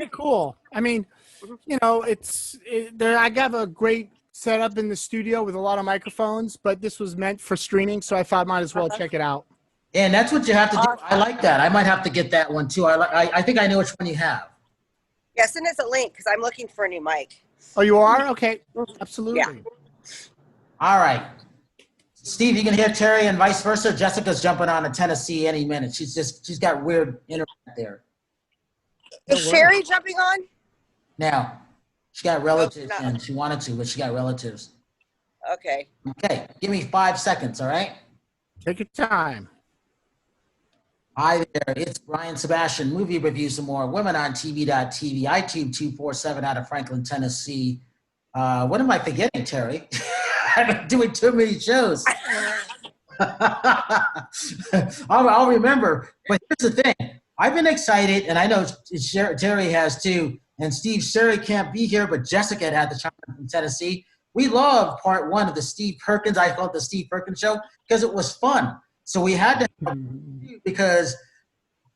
pretty cool. I mean, you know, I have a great setup in the studio with a lot of microphones, but this was meant for streaming, so I thought I might as well check it out. And that's what you have to do. I like that. I might have to get that one too. I think I know which one you have. Yeah, send us a link because I'm looking for a new mic. Oh, you are? Okay. Absolutely. Yeah. All right. Steve, you can hear Terry and vice versa. Jessica's jumping on to Tennessee any minute. She's got weird internet there. Is Sherry jumping on? Now, she got relatives and she wanted to, but she got relatives. Okay. Okay, give me 5 seconds, all right? Take your time. Hi there, it's Brian Sebastian, Movie Reviews and More, Women on TV.tv, iTube 247 out of Franklin, Tennessee. What am I forgetting, Terry? I've been doing too many shows. I'll remember. But here's the thing. I've been excited, and I know Terry has too. And Steve, Sherry can't be here, but Jessica had the chime from Tennessee. We loved part 1 of the Steve Perkins. I call it the Steve Perkins show because it was fun. So we had to have because,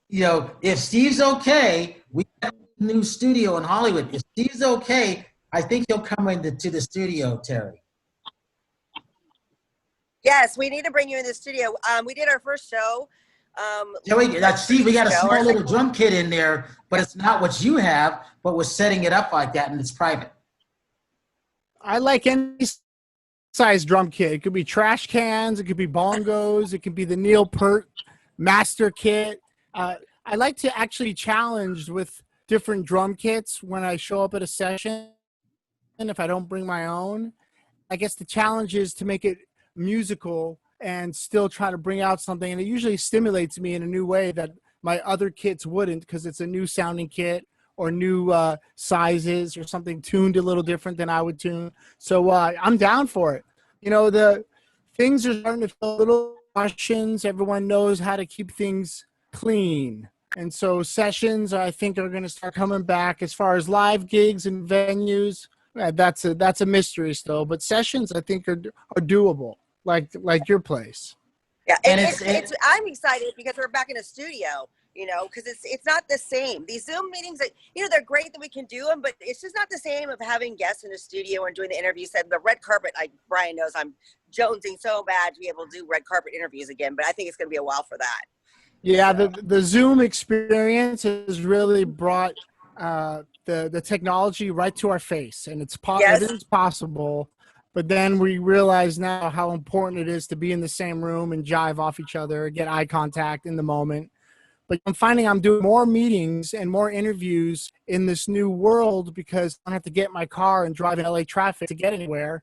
you know, if Steve's okay, we have a new studio in Hollywood. If Steve's okay, I think he'll come into the studio, Terry. Yes, we need to bring you in the studio. We did our first show. Steve, we got a small little drum kit in there, but it's not what you have, but we're setting it up like that, and it's private. I like any size drum kit. It could be trash cans, it could be bongos, it could be the Neil Peart master kit. I like to actually challenge with different drum kits when I show up at a session, and if I don't bring my own. I guess the challenge is to make it musical and still try to bring out something, and it usually stimulates me in a new way that my other kits wouldn't, because it's a new sounding kit or new sizes or something tuned a little different than I would tune. So I'm down for it. You know, the things are starting to feel a little questions. Everyone knows how to keep things clean. And so sessions, I think, are going to start coming back. As far as live gigs and venues, that's a mystery still. But sessions, I think, are doable, like your place. Yeah, and I'm excited because we're back in a studio. You know, because it's not the same. These Zoom meetings, you know, they're great that we can do them, but it's just not the same of having guests in the studio and doing the interviews. And the red carpet, Brian knows I'm jonesing so bad to be able to do red carpet interviews again, but I think it's going to be a while for that. Yeah, so. The Zoom experience has really brought the technology right to our face, and everything's possible. But then we realize now how important it is to be in the same room and jive off each other, get eye contact in the moment. But I'm finding I'm doing more meetings and more interviews in this new world because I don't have to get in my car and drive in LA traffic to get anywhere.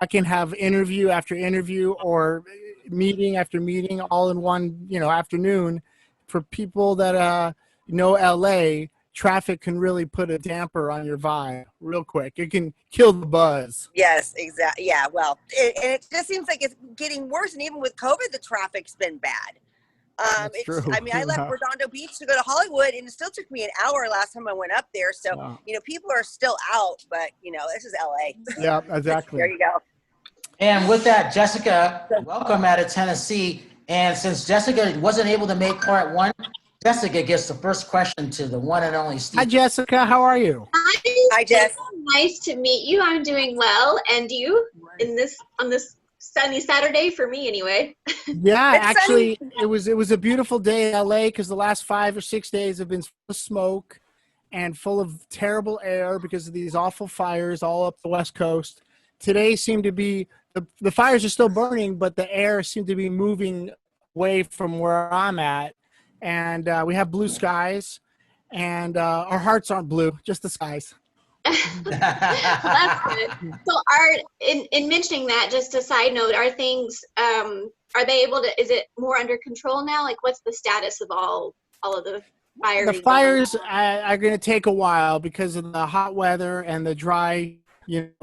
I can have interview after interview or meeting after meeting all in one, afternoon. For people that know LA, traffic can really put a damper on your vibe real quick. It can kill the buzz. Yes, exactly. Yeah, well, it just seems like it's getting worse. And even with COVID, the traffic's been bad. True. I mean, I left Redondo Beach to go to Hollywood, and it still took me an hour last time I went up there. So, wow. People are still out, but, this is LA. Yeah, exactly. There you go. And with that, Jessica, welcome out of Tennessee. And since Jessica wasn't able to make part 1, Jessica gets the first question to the one and only Steve. Hi, Jessica. How are you? Hi, Jess. Nice to meet you. I'm doing well. And you on this sunny Saturday for me anyway. Yeah, actually, it was a beautiful day in LA because the last 5 or 6 days have been full of smoke and full of terrible air because of these awful fires all up the West Coast. Today seemed to be the fires are still burning, but the air seemed to be moving away from where I'm at, and we have blue skies, and our hearts aren't blue, just the skies. That's good. So in mentioning that, just a side note, are things are they able to, is it more under control now? Like, what's the status of all of the fires? The fires are going to take a while because of the hot weather and the dry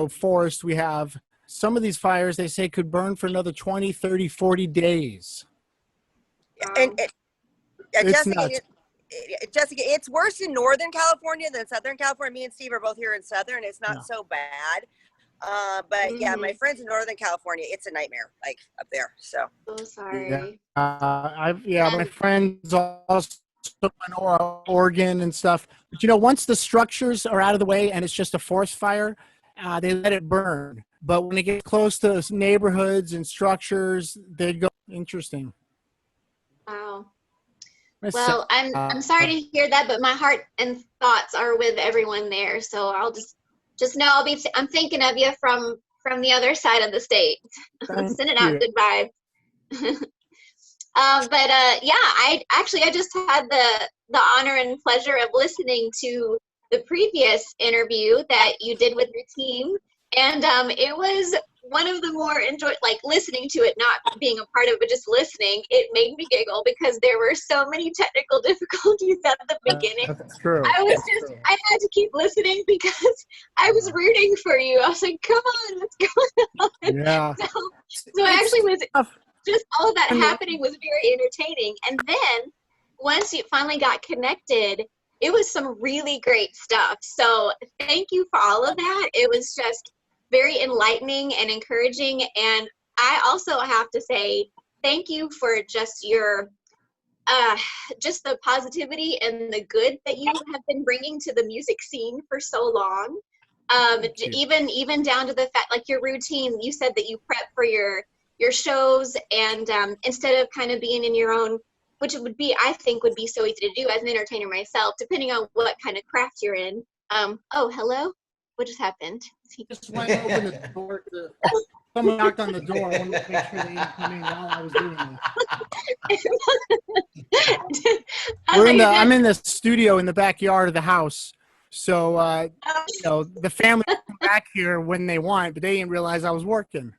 forest we have. Some of these fires, they say, could burn for another 20, 30, 40 days. And Jessica, it's worse in Northern California than Southern California. Me and Steve are both here in Southern. It's not so bad. But yeah, my friends in Northern California, it's a nightmare, like up there. So sorry. My friends also organ and stuff. But once the structures are out of the way and it's just a forest fire, they let it burn. But when it gets close to neighborhoods and structures, they go interesting. Wow. Well, I'm sorry to hear that, but my heart and thoughts are with everyone there. So I'll just know I'm thinking of you from the other side of the state. Sending out good vibes. I just had the honor and pleasure of listening to the previous interview that you did with your team, and it was one of the more listening to it, not being a part of it, but just listening. It made me giggle because there were so many technical difficulties at the beginning. That's true. I had to keep listening because I was rooting for you. I was like, come on, what's going on? Yeah. So I actually was just all of that happening was very entertaining. And then once you finally got connected, it was some really great stuff. So thank you for all of that. It was just very enlightening and encouraging. And I also have to say thank you for just your just the positivity and the good that you have been bringing to the music scene for so long. Even down to the fact, like your routine, you said that you prep for your shows, and instead of kind of being in your own, which I think would be so easy to do as an entertainer myself, depending on what kind of craft you're in. Oh, hello? What just happened? Just went to open the door. Someone knocked on the door. I wanted to make sure they didn't come in while I was doing this. I'm in the studio in the backyard of the house. So, the family come back here when they want, but they didn't realize I was working.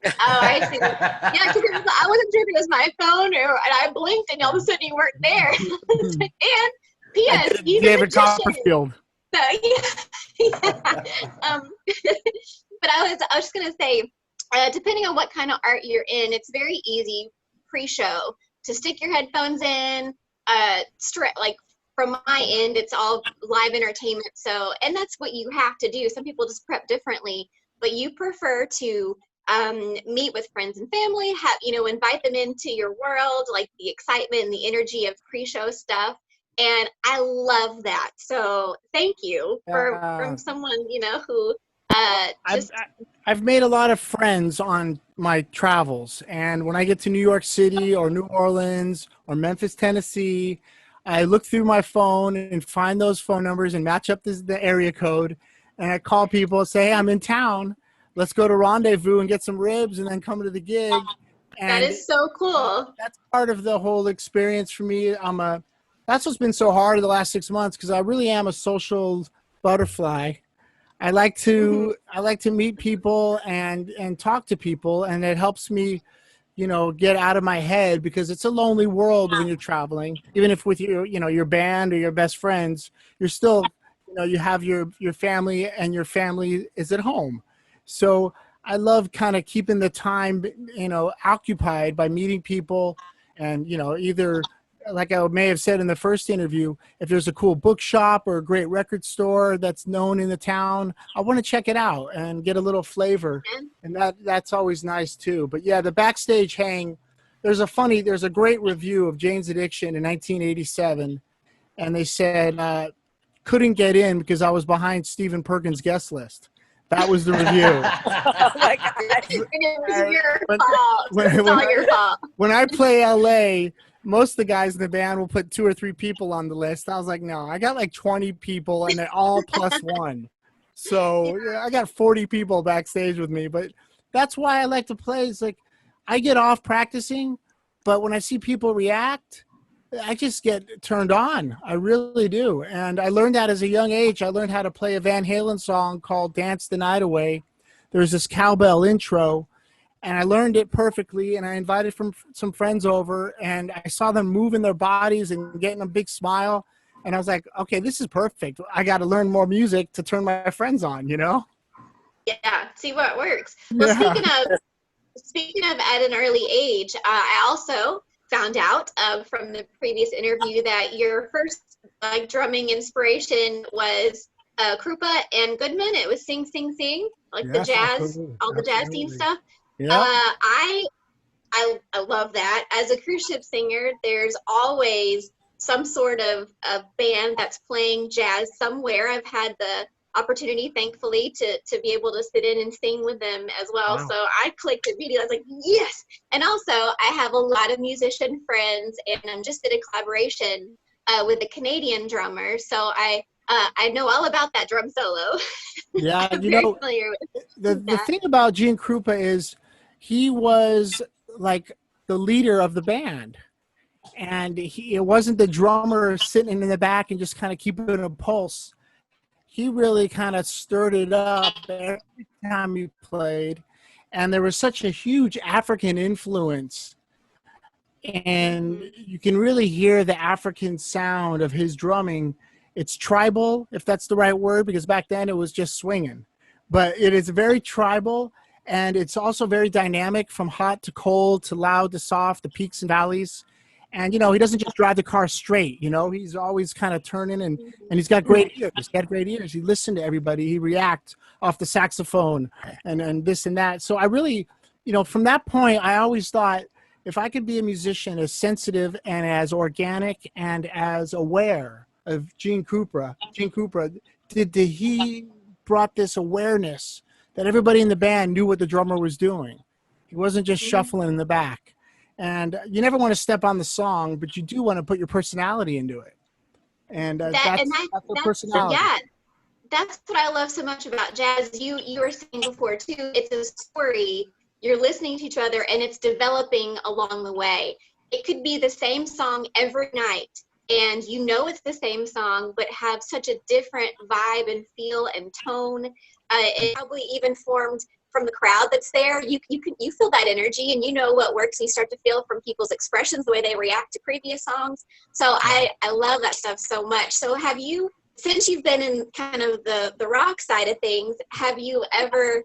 Oh, I see. Yeah, because I wasn't sure if it was my phone and I blinked and all of a sudden you weren't there. And P.S. he's David Copperfield. So, yeah. But I was just gonna say, depending on what kind of art you're in, it's very easy pre-show to stick your headphones in. Like from my end, it's all live entertainment. So, and that's what you have to do. Some people just prep differently, but you prefer to meet with friends and family, invite them into your world, like the excitement and the energy of pre-show stuff. And I love that. So thank you from someone, who I've made a lot of friends on my travels. And when I get to New York City or New Orleans or Memphis, Tennessee, I look through my phone and find those phone numbers and match up the area code. And I call people and say, hey, I'm in town. Let's go to Rendezvous and get some ribs and then come to the gig. And that is so cool. That's part of the whole experience for me. That's what's been so hard in the last 6 months, because I really am a social butterfly. I like to meet people and talk to people, and it helps me, get out of my head, because it's a lonely world when you're traveling. Even if with your band or your best friends, you're still, you have your family, and your family is at home. So I love kind of keeping the time, occupied by meeting people, and either, like I may have said in the first interview, if there's a cool bookshop or a great record store that's known in the town, I want to check it out and get a little flavor. And that's always nice too. But yeah, the backstage hang, there's a great review of Jane's Addiction in 1987. And they said, couldn't get in because I was behind Stephen Perkins' guest list. That was the review. Oh my God. It was your fault. It's all your fault. When I play LA, most of the guys in the band will put 2 or 3 people on the list. I was like, no, I got like 20 people, and they're all +1. So I got 40 people backstage with me. But that's why I like to play. It's like I get off practicing, but when I see people react, I just get turned on. I really do. And I learned that as a young age. I learned how to play a Van Halen song called Dance the Night Away. There's this cowbell intro, and I learned it perfectly, and I invited some friends over, and I saw them moving their bodies and getting a big smile, and I was like, okay, this is perfect. I got to learn more music to turn my friends on, Yeah, see what works. Well, speaking of at an early age, I also found out from the previous interview that your first drumming inspiration was Krupa and Goodman. It was Sing Sing Sing, the jazz, all the jazz scene stuff. Yeah. I love that. As a cruise ship singer, there's always some sort of a band that's playing jazz somewhere. I've had the opportunity, thankfully, to be able to sit in and sing with them as well. Wow. So I clicked immediately. I was like, yes. And also, I have a lot of musician friends, and I just did a collaboration with a Canadian drummer. So I know all about that drum solo. Yeah, I'm you very know, familiar with the that. thing about Gene Krupa is he was like the leader of the band. And it wasn't the drummer sitting in the back and just kind of keeping a pulse. He really kind of stirred it up every time he played. And there was such a huge African influence. And you can really hear the African sound of his drumming. It's tribal, if that's the right word, because back then it was just swinging. But it is very tribal, and it's also very dynamic, from hot to cold to loud to soft, the peaks and valleys. And, you know, he doesn't just drive the car straight, you know, he's always kind of turning, and he's got great ears. He's got great ears. He listened to everybody. He reacts off the saxophone and this and that. So I really, you know, from that point, I always thought, if I could be a musician as sensitive and as organic and as aware of Gene Krupa, did he brought this awareness that everybody in the band knew what the drummer was doing. He wasn't just shuffling in the back. And you never want to step on the song, but you do want to put your personality into it. And that's the personality. Yeah, that's what I love so much about jazz. You were saying before too, it's a story. You're listening to each other, and it's developing along the way. It could be the same song every night, and you know it's the same song, but have such a different vibe and feel and tone. It probably even formed from the crowd that's there. You feel that energy, and you know what works. And you start to feel from people's expressions, the way they react to previous songs. So I love that stuff so much. So have you, since you've been in kind of the rock side of things, have you ever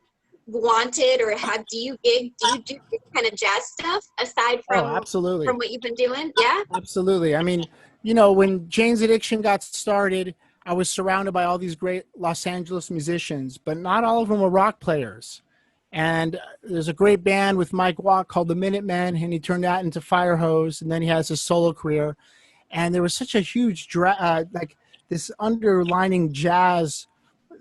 wanted, or do you do kind of jazz stuff aside from absolutely, from what you've been doing? Yeah, absolutely. I mean, you know, when Jane's Addiction got started, I was surrounded by all these great Los Angeles musicians, but not all of them were rock players. And there's a great band with Mike Watt called the Minutemen, and he turned that into Fire Hose, and then he has his solo career. And there was such a huge like this underlining jazz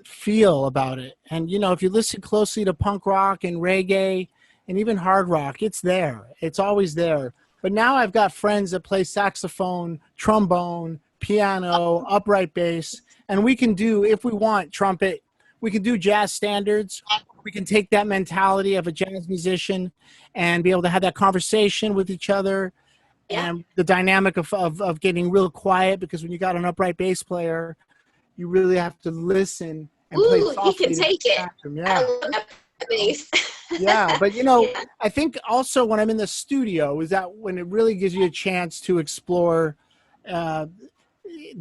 feel about it. And, you know, if you listen closely to punk rock and reggae and even hard rock, it's there. It's always there. But now I've got friends that play saxophone, trombone, piano, upright bass, and we can do, if we want, trumpet. We can do jazz standards. We can take that mentality of a jazz musician and be able to have that conversation with each other. Yeah. And the dynamic of getting real quiet, because when you got an upright bass player, you really have to listen and play softly. He can take it. Yeah. I love that bass. Yeah, but you know, yeah. I think also when I'm in the studio is that when it really gives you a chance to explore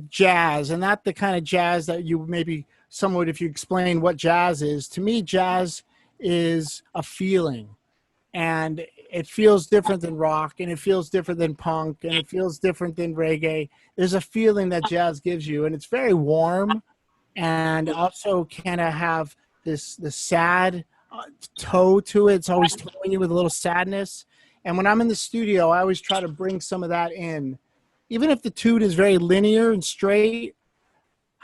jazz, and not the kind of jazz that you maybe somewhat, if you explain what jazz is. To me, jazz is a feeling, and it feels different than rock, and it feels different than punk, and it feels different than reggae. There's a feeling that jazz gives you, and it's very warm, and also kind of have the sad toe to it. It's always towing you with a little sadness. And when I'm in the studio, I always try to bring some of that in. Even if the tune is very linear and straight,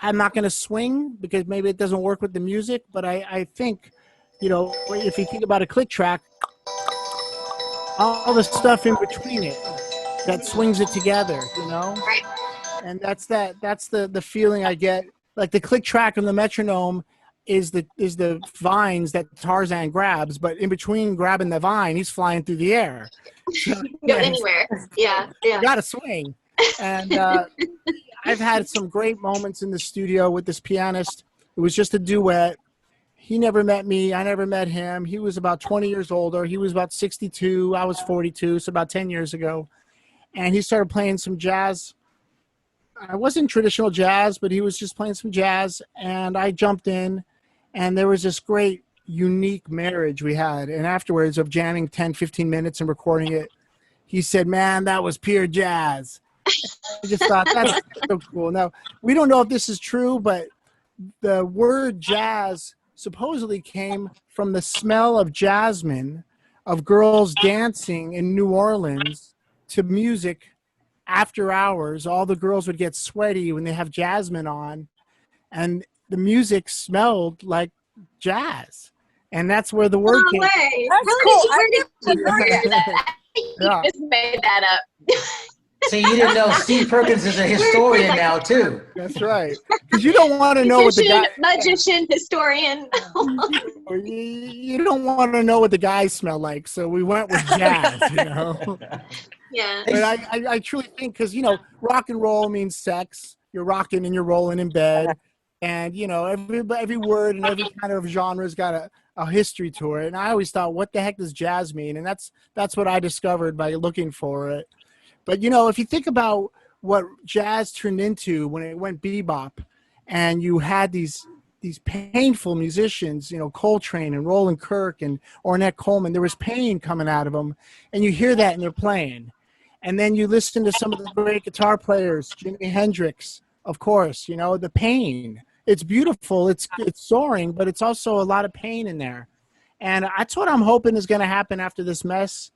I'm not going to swing because maybe it doesn't work with the music. But I think, you know, if you think about a click track, all the stuff in between it that swings it together, you know? Right. And that's the feeling I get. Like the click track and the metronome is the vines that Tarzan grabs, but in between grabbing the vine, he's flying through the air. So, Go anywhere. Yeah. You got to swing. And I've had some great moments in the studio with this pianist. It was just a duet. He never met me. I never met him. He was about 20 years older. He was about 62. I was 42, so about 10 years ago. And he started playing some jazz. I wasn't traditional jazz, but he was just playing some jazz. And I jumped in. And there was this great, unique marriage we had. And afterwards of jamming 10, 15 minutes and recording it, he said, "Man, that was pure jazz." I just thought, that's so cool. Now, we don't know if this is true, but the word jazz supposedly came from the smell of jasmine, of girls dancing in New Orleans to music after hours, all the girls would get sweaty when they have Jasmine on, and the music smelled like jazz. And that's where the word came. Way. That's cool. I never heard that. You just made that up. See, you didn't know Steve Perkins is a historian now, too. That's right. Because you don't want to know what the guy... Magician, historian. You don't want to know what the guys smell like, so we went with jazz, you know? Yeah. But I truly think, because, you know, rock and roll means sex. You're rocking and you're rolling in bed. And, you know, every word and every kind of genre's got a history to it. And I always thought, what the heck does jazz mean? And that's what I discovered by looking for it. But, you know, if you think about what jazz turned into when it went bebop, and you had these painful musicians, you know, Coltrane and Roland Kirk and Ornette Coleman, there was pain coming out of them, and you hear that in their playing. And then you listen to some of the great guitar players, Jimi Hendrix, of course, you know, the pain. It's beautiful, it's soaring, but it's also a lot of pain in there. And that's what I'm hoping is going to happen after this mess,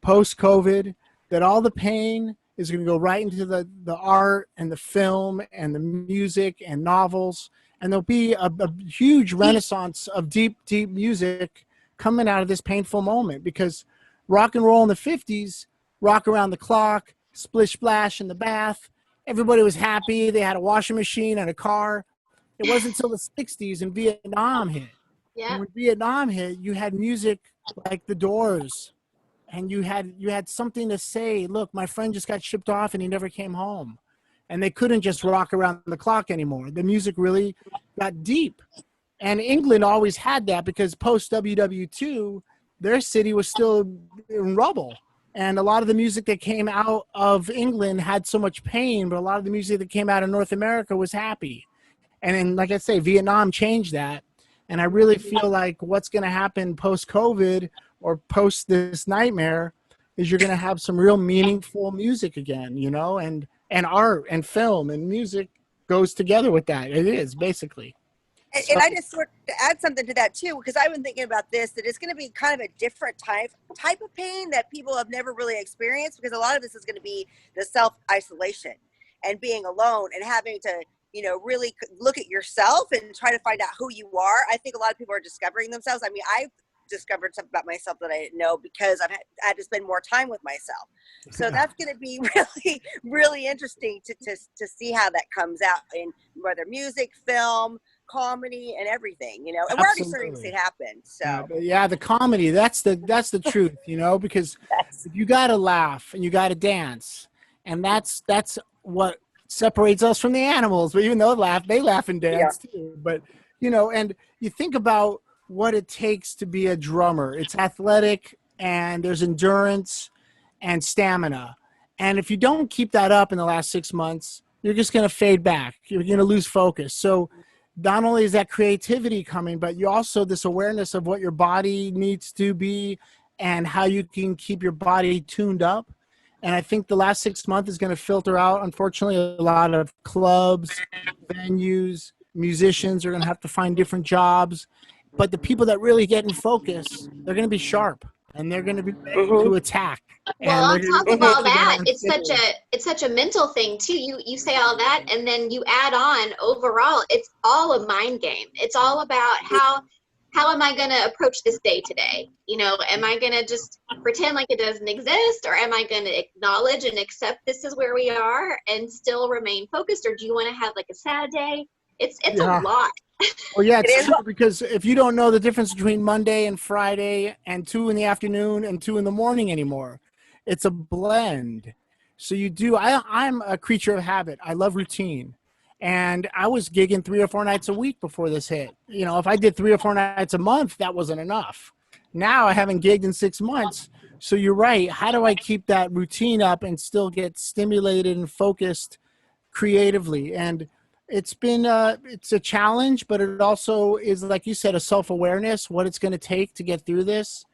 post-COVID, that all the pain is going to go right into the art and the film and the music and novels. And there'll be a huge renaissance of deep, deep music coming out of this painful moment, because rock and roll in the 50s, rock around the clock, splish splash in the bath, everybody was happy. They had a washing machine and a car. It wasn't until the 60s and Vietnam hit. Yeah. And when Vietnam hit, you had music like The Doors. And you had something to say. Look, my friend just got shipped off and he never came home. And they couldn't just rock around the clock anymore. The music really got deep. And England always had that, because post WW2, their city was still in rubble. And a lot of the music that came out of England had so much pain, but a lot of the music that came out of North America was happy. And then, like I say, Vietnam changed that. And I really feel like what's going to happen post-COVID or post this nightmare is you're going to have some real meaningful music again, you know, and art and film and music goes together with that. It is, basically. And I just sort of add something to that too, because I've been thinking about this, that it's going to be kind of a different type of pain that people have never really experienced, because a lot of this is going to be the self-isolation and being alone and having to, you know, really look at yourself and try to find out who you are. I think a lot of people are discovering themselves. I mean, I've discovered something about myself that I didn't know, because I've had to spend more time with myself. So that's going to be really, really interesting to see how that comes out in whether music, film, comedy, and everything, you know. And we're already starting to see it happen. So yeah, the comedy, that's the truth, you know, because you got to laugh and you got to dance, and that's what separates us from the animals. But even though they laugh and dance too. But, you know, and you think about what it takes to be a drummer. It's athletic, and there's endurance and stamina. And if you don't keep that up in the last 6 months, you're just going to fade back. You're going to lose focus. So not only is that creativity coming, but you also this awareness of what your body needs to be and how you can keep your body tuned up. And I think the last 6 months is going to filter out, unfortunately, a lot of clubs, venues, musicians are going to have to find different jobs. But the people that really get in focus, they're going to be sharp, and they're going to be ready to attack. Well, on top of all that, it's such a mental thing too. You say all that, and then you add on overall, it's all a mind game. It's all about how am I going to approach this day today? You know, am I going to just pretend like it doesn't exist, or am I going to acknowledge and accept this is where we are and still remain focused, or do you want to have like a sad day? It's a lot. Well, yeah, it's true, because if you don't know the difference between Monday and Friday and 2 in the afternoon and 2 in the morning anymore, it's a blend. So you do. I'm a creature of habit. I love routine. And I was gigging 3 or 4 nights a week before this hit. You know, if I did 3 or 4 nights a month, that wasn't enough. Now I haven't gigged in 6 months. So you're right. How do I keep that routine up and still get stimulated and focused creatively? And it's been it's a challenge, but it also is, like you said, a self-awareness, what it's going to take to get through this.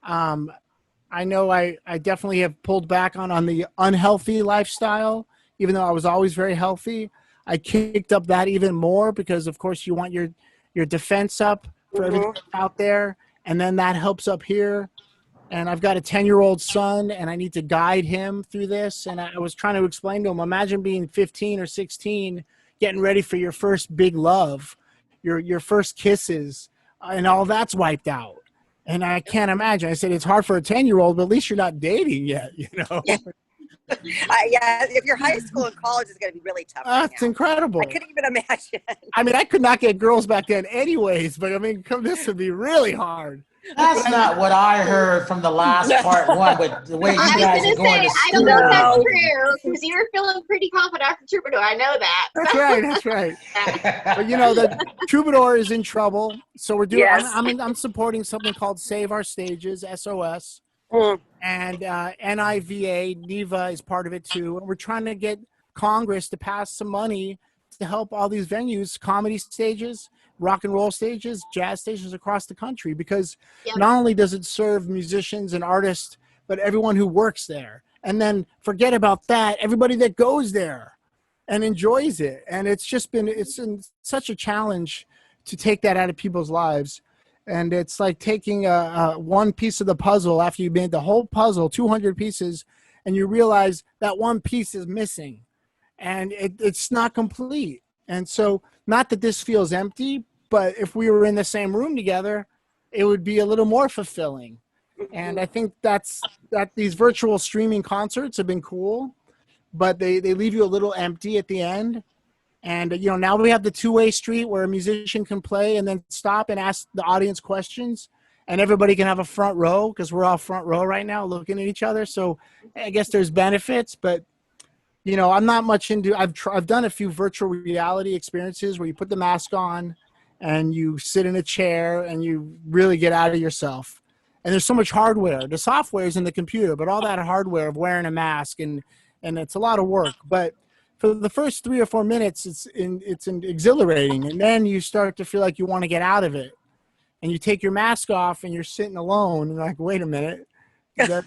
I know I definitely have pulled back on the unhealthy lifestyle, even though I was always very healthy. I kicked up that even more because, of course, you want your defense up for everything out there, and then that helps up here. and I've got a 10-year-old son, and I need to guide him through this. And I was trying to explain to him, imagine being 15 or 16, getting ready for your first big love, your first kisses, and all that's wiped out. And I can't imagine. I said, it's hard for a 10-year-old, but at least you're not dating yet, you know? Yeah. Yeah, if your high school and college is going to be really tough. It's incredible. I couldn't even imagine. I mean, I could not get girls back then anyways, but I mean, this would be really hard. That's not what I heard from the last part one, with the way you guys are going to I don't know if that's true, because you were feeling pretty confident after Troubadour. I know that. That's right. That's right. But you know, the Troubadour is in trouble, so we're doing. Yes. I'm supporting something called Save Our Stages, SOS, and NIVA is part of it too. And we're trying to get Congress to pass some money to help all these venues, comedy stages, rock and roll stages, jazz stations across the country, because not only does it serve musicians and artists, but everyone who works there. And then forget about that, everybody that goes there and enjoys it. And it's been such a challenge to take that out of people's lives. And it's like taking one piece of the puzzle after you made the whole puzzle, 200 pieces, and you realize that one piece is missing and it's not complete. And so, not that this feels empty, but if we were in the same room together, it would be a little more fulfilling. And I think that these virtual streaming concerts have been cool, but they leave you a little empty at the end. And, you know, now we have the two-way street where a musician can play and then stop and ask the audience questions, and everybody can have a front row, because we're all front row right now looking at each other. So I guess there's benefits, but you know, I'm not much into. I've done a few virtual reality experiences where you put the mask on and you sit in a chair and you really get out of yourself. And there's so much hardware. The software is in the computer, but all that hardware of wearing a mask and it's a lot of work. But for the first 3 or 4 minutes, it's exhilarating, and then you start to feel like you want to get out of it. And you take your mask off and you're sitting alone. And you're like, wait a minute.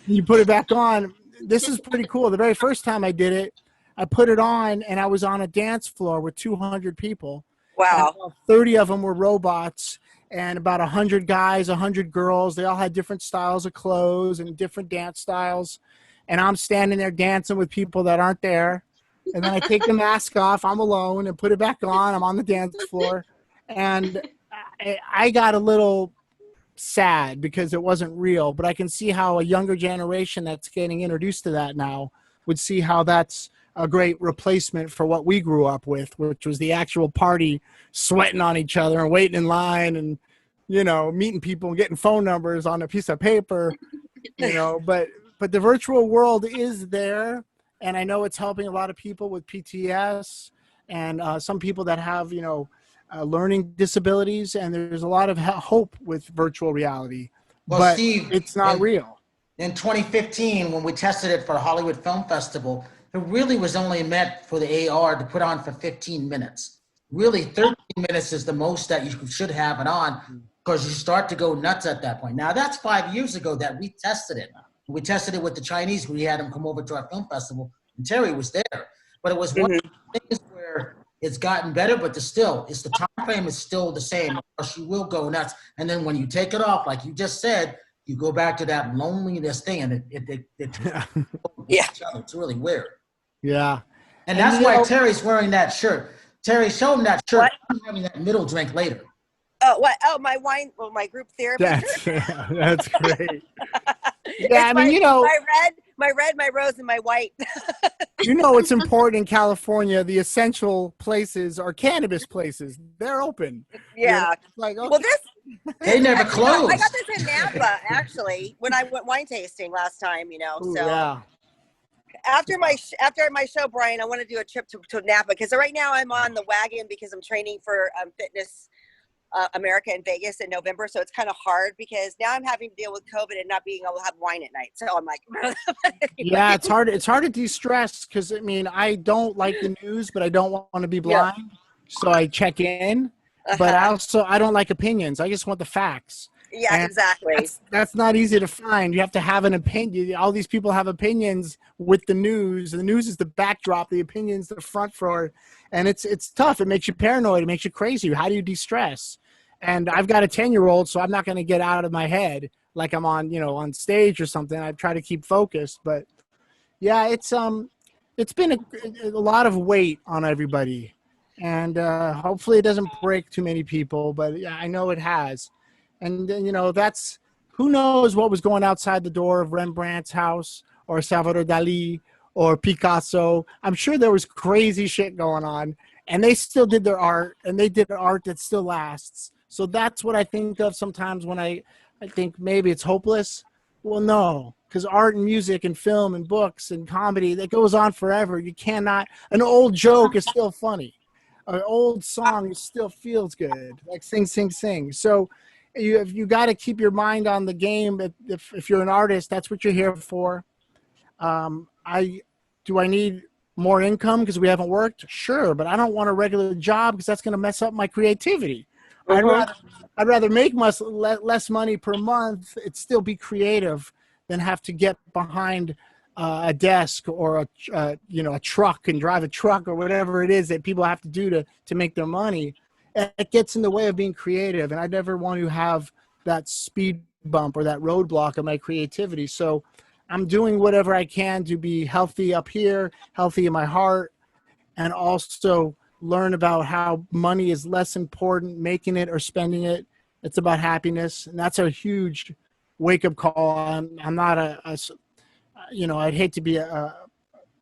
You put it back on. This is pretty cool. The very first time I did it, I put it on and I was on a dance floor with 200 people. Wow. 30 of them were robots, and about 100 guys, 100 girls. They all had different styles of clothes and different dance styles. And I'm standing there dancing with people that aren't there. And then I take the mask off. I'm alone, and put it back on. I'm on the dance floor. And I got a little sad because it wasn't real, but I can see how a younger generation that's getting introduced to that now would see how that's a great replacement for what we grew up with, which was the actual party, sweating on each other and waiting in line and, you know, meeting people and getting phone numbers on a piece of paper, you know, but the virtual world is there. And I know it's helping a lot of people with PTS and some people that have, you know, learning disabilities. And there's a lot of hope with virtual reality, well, but Steve, it's not real. In 2015, when we tested it for the Hollywood Film Festival, it really was only meant for the AR to put on for 15 minutes. Really, 13 minutes is the most that you should have it on, because you start to go nuts at that point. Now, that's 5 years ago that we tested it. We tested it with the Chinese. We had them come over to our film festival, and Terry was there. But it was one of the things where it's gotten better, but the time frame is still the same, or else you will go nuts. And then when you take it off, like you just said, you go back to that loneliness thing, and it's really weird. Yeah. And that's why Terry's wearing that shirt. Terry, show him that shirt. I'm having that middle drink later. Oh, what? Oh, my wine. Well, my group therapy. That's great. Yeah, I mean, you know, my red, my rose, and my white. You know, it's important in California. The essential places are cannabis places. They're open. Yeah. You know, like, okay. Well, they never closed. I got this in Napa actually when I went wine tasting last time. You know, Ooh, so. Yeah. After my show, Brian, I want to do a trip to Napa, because right now I'm on the wagon because I'm training for Fitness America in Vegas in November. So it's kind of hard because now I'm having to deal with COVID and not being able to have wine at night. So I'm like, yeah, it's hard. It's hard to de-stress because, I mean, I don't like the news, but I don't want to be blind. Yep. So I check in, but I don't like opinions. I just want the facts. Yeah, and exactly. That's not easy to find. You have to have an opinion. All these people have opinions with the news. The news is the backdrop. The opinion's the front floor. And it's tough. It makes you paranoid. It makes you crazy. How do you de-stress? And I've got a 10-year-old, so I'm not going to get out of my head. like I'm on, on stage or something. I try to keep focused, but yeah, it's been a lot of weight on everybody, and hopefully it doesn't break too many people, but yeah, I know it has. And that's, who knows what was going outside the door of Rembrandt's house or Salvador Dali or Picasso. I'm sure there was crazy shit going on, and they still did their art, and they did art that still lasts. So that's what I think of sometimes when I think maybe it's hopeless. Well, no, because art and music and film and books and comedy, that goes on forever. You cannot, an old joke is still funny. An old song still feels good, like sing, sing, sing. So you got to keep your mind on the game. If you're an artist, that's what you're here for. I need more income because we haven't worked? Sure, but I don't want a regular job because that's going to mess up my creativity. I'd rather make less money per month. It'd still be creative than have to get behind a desk or a truck and drive a truck or whatever it is that people have to do to make their money. It gets in the way of being creative, and I never want to have that speed bump or that roadblock of my creativity. So I'm doing whatever I can to be healthy up here, healthy in my heart, and also learn about how money is less important, making it or spending it. It's about happiness, and that's a huge wake-up call. I'm not I'd hate to be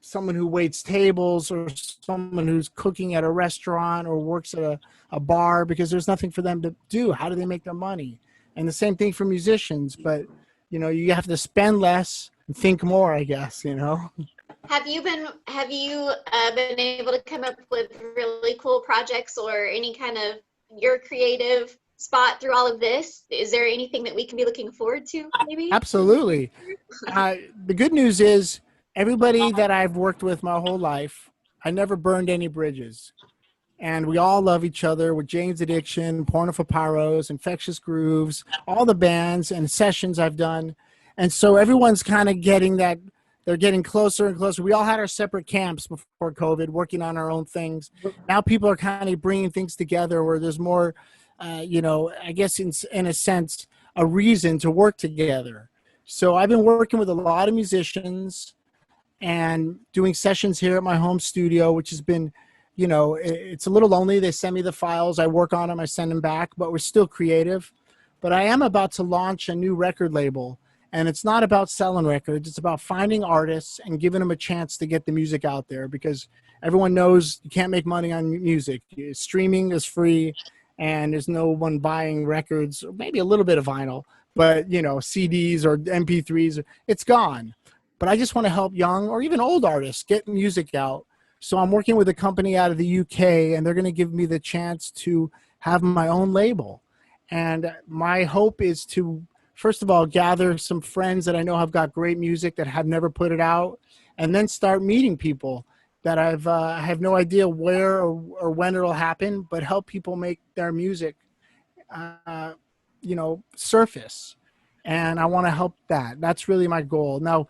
someone who waits tables or someone who's cooking at a restaurant or works at a bar, because there's nothing for them to do. How do they make their money? And the same thing for musicians, but you have to spend less and think more, I guess. Have you been able to come up with really cool projects or any kind of your creative spot through all of this? Is there anything that we can be looking forward to, maybe? Absolutely. The good news is everybody that I've worked with my whole life, I never burned any bridges. And we all love each other with Jane's Addiction, Porno for Pyros, Infectious Grooves, all the bands and sessions I've done. And so everyone's kind of getting that. They're getting closer and closer. We all had our separate camps before COVID, working on our own things. Now people are kind of bringing things together where there's more, I guess in a sense, a reason to work together. So I've been working with a lot of musicians and doing sessions here at my home studio, which has been, it's a little lonely. They send me the files. I work on them. I send them back, but we're still creative. But I am about to launch a new record label. And it's not about selling records. It's about finding artists and giving them a chance to get the music out there, because everyone knows you can't make money on music. Streaming is free, and there's no one buying records, maybe a little bit of vinyl, but, CDs or MP3s, it's gone. But I just want to help young or even old artists get music out. So I'm working with a company out of the UK, and they're going to give me the chance to have my own label. And my hope is to, first of all, gather some friends that I know have got great music that have never put it out, and then start meeting people that I have no idea where or when it'll happen, but help people make their music, surface. And I want to help that. That's really my goal. Now,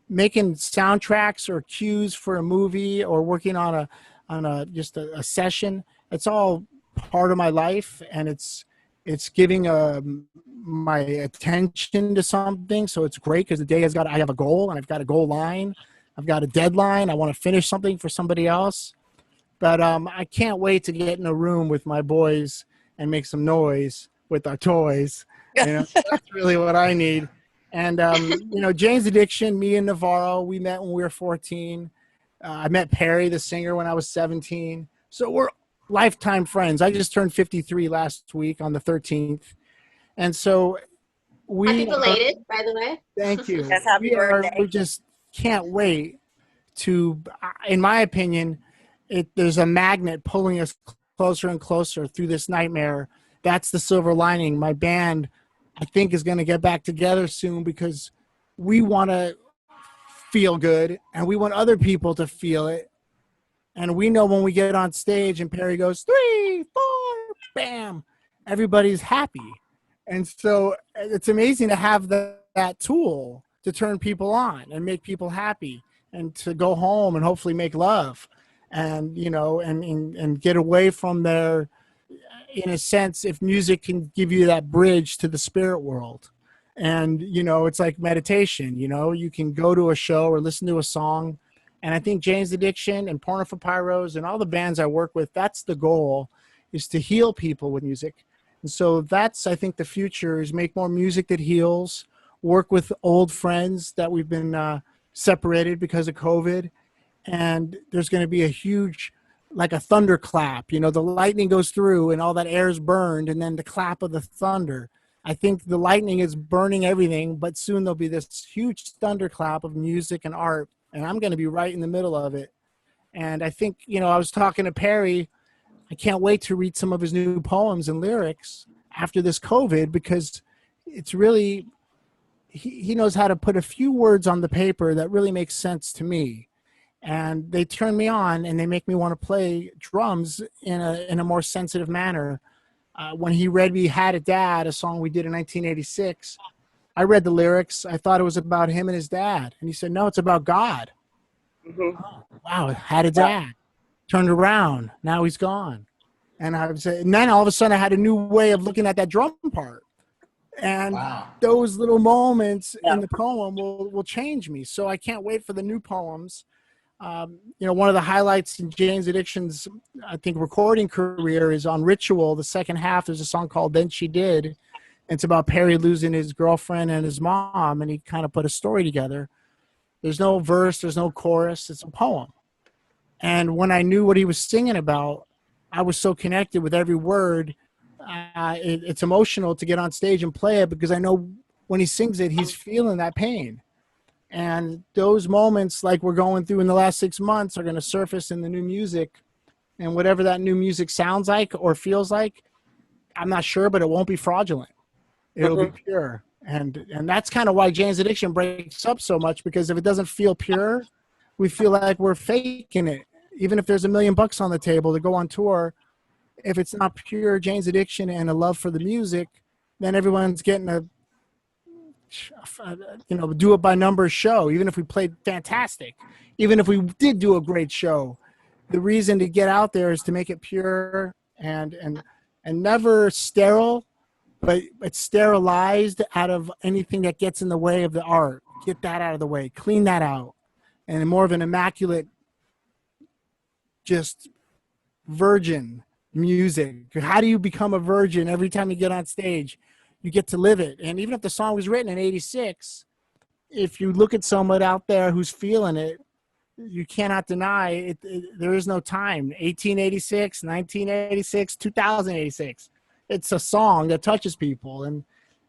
making soundtracks or cues for a movie or working on a session, it's all part of my life, and it's giving my attention to something. So it's great because I have a goal, and I've got a goal line. I've got a deadline. I want to finish something for somebody else. But I can't wait to get in a room with my boys and make some noise with our toys. That's really what I need. And, Jane's Addiction, me and Navarro, we met when we were 14. I met Perry, the singer, when I was 17. So we're lifetime friends. I just turned 53 last week on the 13th. And so happy belated, by the way. Thank you. Yes, happy birthday. We just can't wait to, in my opinion, there's a magnet pulling us closer and closer through this nightmare. That's the silver lining. My band, I think, is going to get back together soon because we want to feel good and we want other people to feel it. And we know when we get on stage and Perry goes 3, 4, bam, everybody's happy. And so it's amazing to have that tool to turn people on and make people happy and to go home and hopefully make love and, and get away from their, in a sense, if music can give you that bridge to the spirit world. And, you know, it's like meditation, you know, you can go to a show or listen to a song. And I think Jane's Addiction and Porno for Pyros and all the bands I work with, that's the goal, is to heal people with music. And so that's, I think, the future, is make more music that heals, work with old friends that we've been separated because of COVID. And there's going to be a huge, like a thunderclap, you know, the lightning goes through and all that air is burned, and then the clap of the thunder. I think the lightning is burning everything, but soon there'll be this huge thunderclap of music and art, and I'm going to be right in the middle of it. And I think, you know, I was talking to Perry, I can't wait to read some of his new poems and lyrics after this COVID, because it's really, he knows how to put a few words on the paper that really makes sense to me. And they turn me on, and they make me want to play drums in a more sensitive manner. When he read me Had a Dad, a song we did in 1986, I read the lyrics. I thought it was about him and his dad. And he said, no, it's about God. Mm-hmm. Oh, wow, had a dad. Turned around. Now he's gone. And and then all of a sudden I had a new way of looking at that drum part. And those little moments in the poem will change me. So I can't wait for the new poems. You know, one of the highlights in Jane's Addiction's, I think, recording career is on Ritual. The second half, there's a song called Then She Did. It's about Perry losing his girlfriend and his mom, and he kind of put a story together. There's no verse, there's no chorus, it's a poem. And when I knew what he was singing about, I was so connected with every word. It's emotional to get on stage and play it, because I know when he sings it, he's feeling that pain. And those moments, like we're going through in the last 6 months, are going to surface in the new music. And whatever that new music sounds like or feels like, I'm not sure, but it won't be fraudulent. It'll be pure. And that's kind of why Jane's Addiction breaks up so much, because if it doesn't feel pure, we feel like we're faking it. Even if there's $1 million on the table to go on tour, if it's not pure Jane's Addiction and a love for the music, then everyone's getting a, you know, do it by numbers show. Even if we played fantastic, even if we did do a great show, the reason to get out there is to make it pure and never sterile, but it's sterilized out of anything that gets in the way of the art. Get that out of the way, clean that out, and more of an immaculate, just virgin music. How do you become a virgin every time you get on stage? You get to live it. And even if the song was written in 86, if you look at someone out there who's feeling it, you cannot deny it. There is no time. 1886, 1986, 2086. It's a song that touches people. And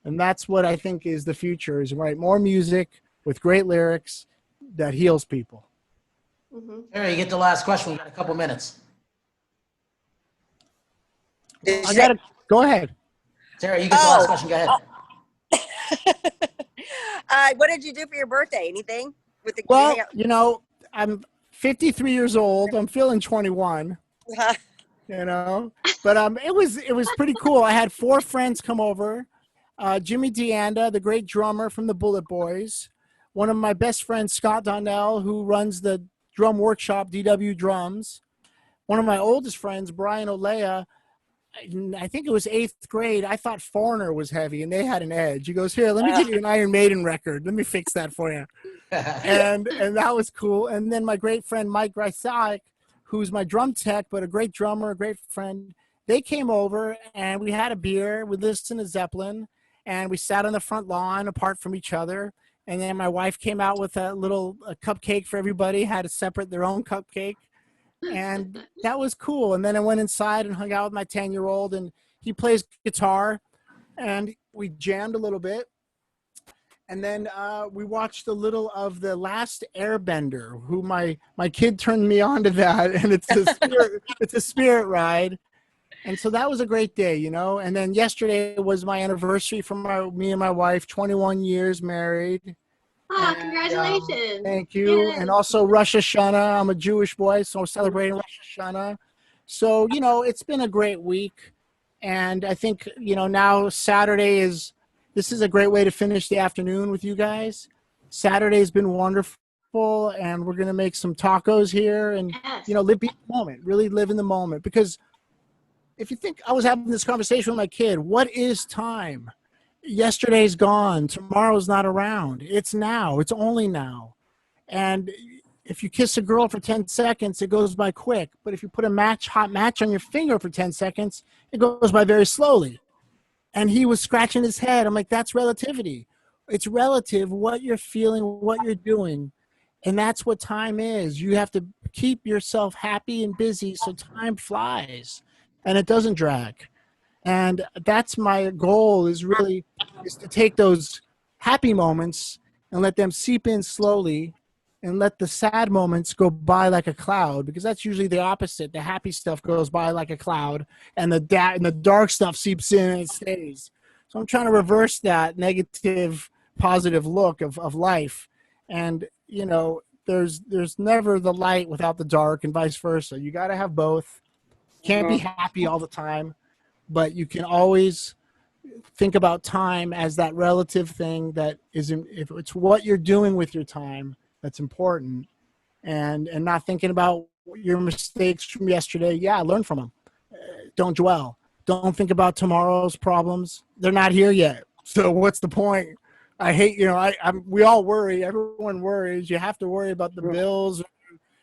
that's what I think is the future, is write more music with great lyrics that heals people. Terry, you get the last question. We got a couple minutes. Go ahead. Terry, you get the last question. Go ahead. What did you do for your birthday? Anything? Well, you know, I'm 53 years old. I'm feeling 21. You know, but it was pretty cool. I had 4 friends come over. Jimmy DeAnda, the great drummer from the Bullet Boys. One of my best friends, Scott Donnell, who runs the drum workshop, DW Drums. One of my oldest friends, Brian Olea. I think it was 8th grade. I thought Foreigner was heavy, and they had an edge. He goes, here, let me give you an Iron Maiden record. Let me fix that for you. and that was cool. And then my great friend, Mike Grysiak, who's my drum tech, but a great drummer, a great friend. They came over, and we had a beer. We listened to Zeppelin, and we sat on the front lawn apart from each other. And then my wife came out with a cupcake for everybody, had to separate their own cupcake. And that was cool. And then I went inside and hung out with my 10-year-old, and he plays guitar, and we jammed a little bit. And then we watched a little of The Last Airbender, who my kid turned me on to that. And it's a spirit ride. And so that was a great day, you know. And then yesterday was my anniversary for me and my wife, 21 years married. Oh, congratulations. Thank you. Yay. And also Rosh Hashanah. I'm a Jewish boy, so we're celebrating Rosh Hashanah. So, you know, it's been a great week. And I think, you know, now this is a great way to finish the afternoon with you guys. Saturday has been wonderful, and we're going to make some tacos here and, you know, live the moment, really live in the moment. Because if you think, I was having this conversation with my kid, what is time? yesterday's gone. Tomorrow's not around. It's now. It's only now. And if you kiss a girl for 10 seconds, it goes by quick. But if you put a hot match on your finger for 10 seconds, it goes by very slowly. And he was scratching his head. I'm like, that's relativity. It's relative what you're feeling, what you're doing. And that's what time is. You have to keep yourself happy and busy so time flies and it doesn't drag. And that's my goal is to take those happy moments and let them seep in slowly and let the sad moments go by like a cloud, because that's usually the opposite. The happy stuff goes by like a cloud and the dark stuff seeps in and it stays. So I'm trying to reverse that negative, positive look of life. And, you know, there's never the light without the dark and vice versa. You got to have both. Can't be happy all the time, but you can always think about time as that relative thing that is, if it's what you're doing with your time, that's important, and not thinking about your mistakes from yesterday. Yeah, learn from them. Don't dwell. Don't think about tomorrow's problems. They're not here yet. So what's the point? I hate, we all worry. Everyone worries. You have to worry about the bills,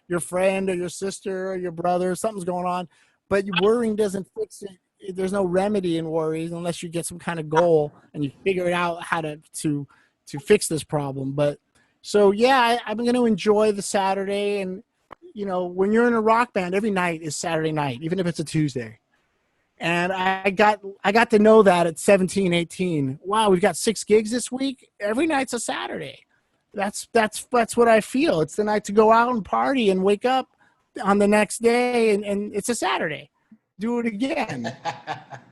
your friend or your sister or your brother. Something's going on, but worrying doesn't fix it. There's no remedy in worries unless you get some kind of goal and you figure out how to fix this problem. But so, yeah, I'm going to enjoy the Saturday. And, when you're in a rock band, every night is Saturday night, even if it's a Tuesday. And I got to know that at 17, 18. Wow, we've got 6 gigs this week. Every night's a Saturday. That's what I feel. It's the night to go out and party and wake up on the next day, and it's a Saturday. Do it again.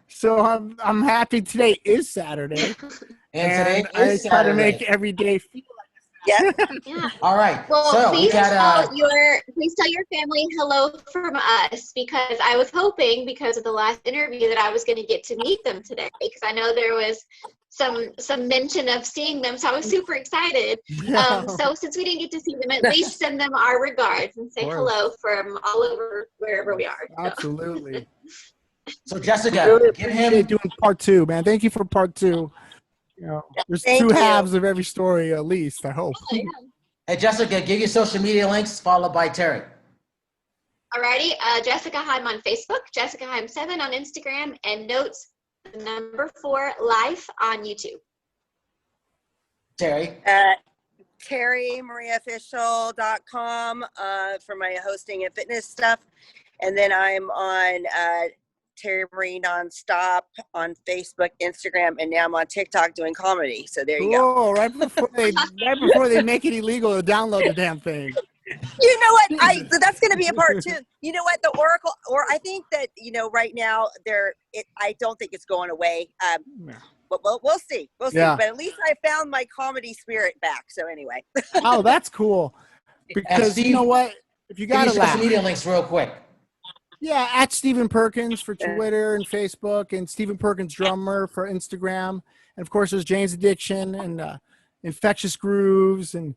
So I'm happy today is Saturday. and I try Saturday. To make every day feel yeah. All right. Well, so please tell your family hello from us, because I was hoping, because of the last interview, that I was going to get to meet them today, because I know there was some mention of seeing them, so I was super excited. Yeah. So since we didn't get to see them, at least send them our regards and say hello from all over wherever we are. Absolutely. So Jessica, really give him doing part 2, man. Thank you for part 2. There's two halves of every story at least, I hope. Oh, yeah. Hey, Jessica, give your social media links, followed by Terri. Alrighty, Jessica Heim on Facebook, Jessica Heim 7 on Instagram, and Notes number 4 Life on YouTube. Terri. TerriMarieOfficial.com for my hosting and fitness stuff. And then I'm on Terri Marie Non-stop on Facebook, Instagram, and now I'm on TikTok doing comedy. So there you go. Oh, right before they make it illegal to download the damn thing. You know what? That's going to be a part 2. You know what? The Oracle, or I think that right now I don't think it's going away. But we'll see. We'll see. Yeah. But at least I found my comedy spirit back. So anyway. Oh, that's cool. Because Steve, you know what? If you got to laugh. Social media links real quick. Yeah, at Stephen Perkins for Twitter and Facebook, and Stephen Perkins Drummer for Instagram. And, of course, there's Jane's Addiction and Infectious Grooves and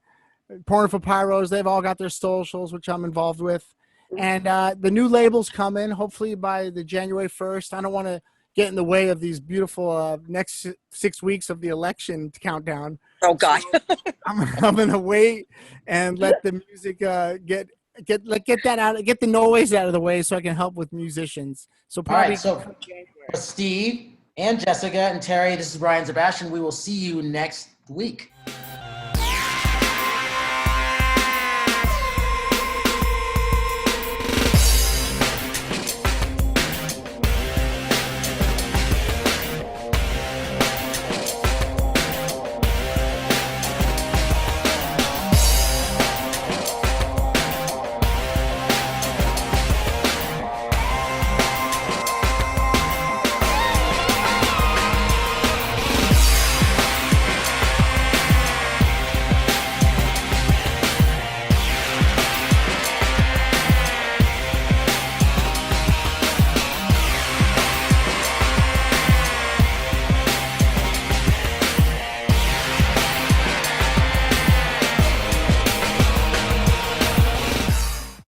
Porn for Pyros. They've all got their socials, which I'm involved with. And the new label's coming, hopefully by the January 1st. I don't want to get in the way of these beautiful next 6 weeks of the election countdown. Oh, God. So I'm going to wait and let the music get that out, get the noise out of the way so I can help with musicians. So probably for Steve and Jessica and Terri, this is Brian Sebastian. We will see you next week.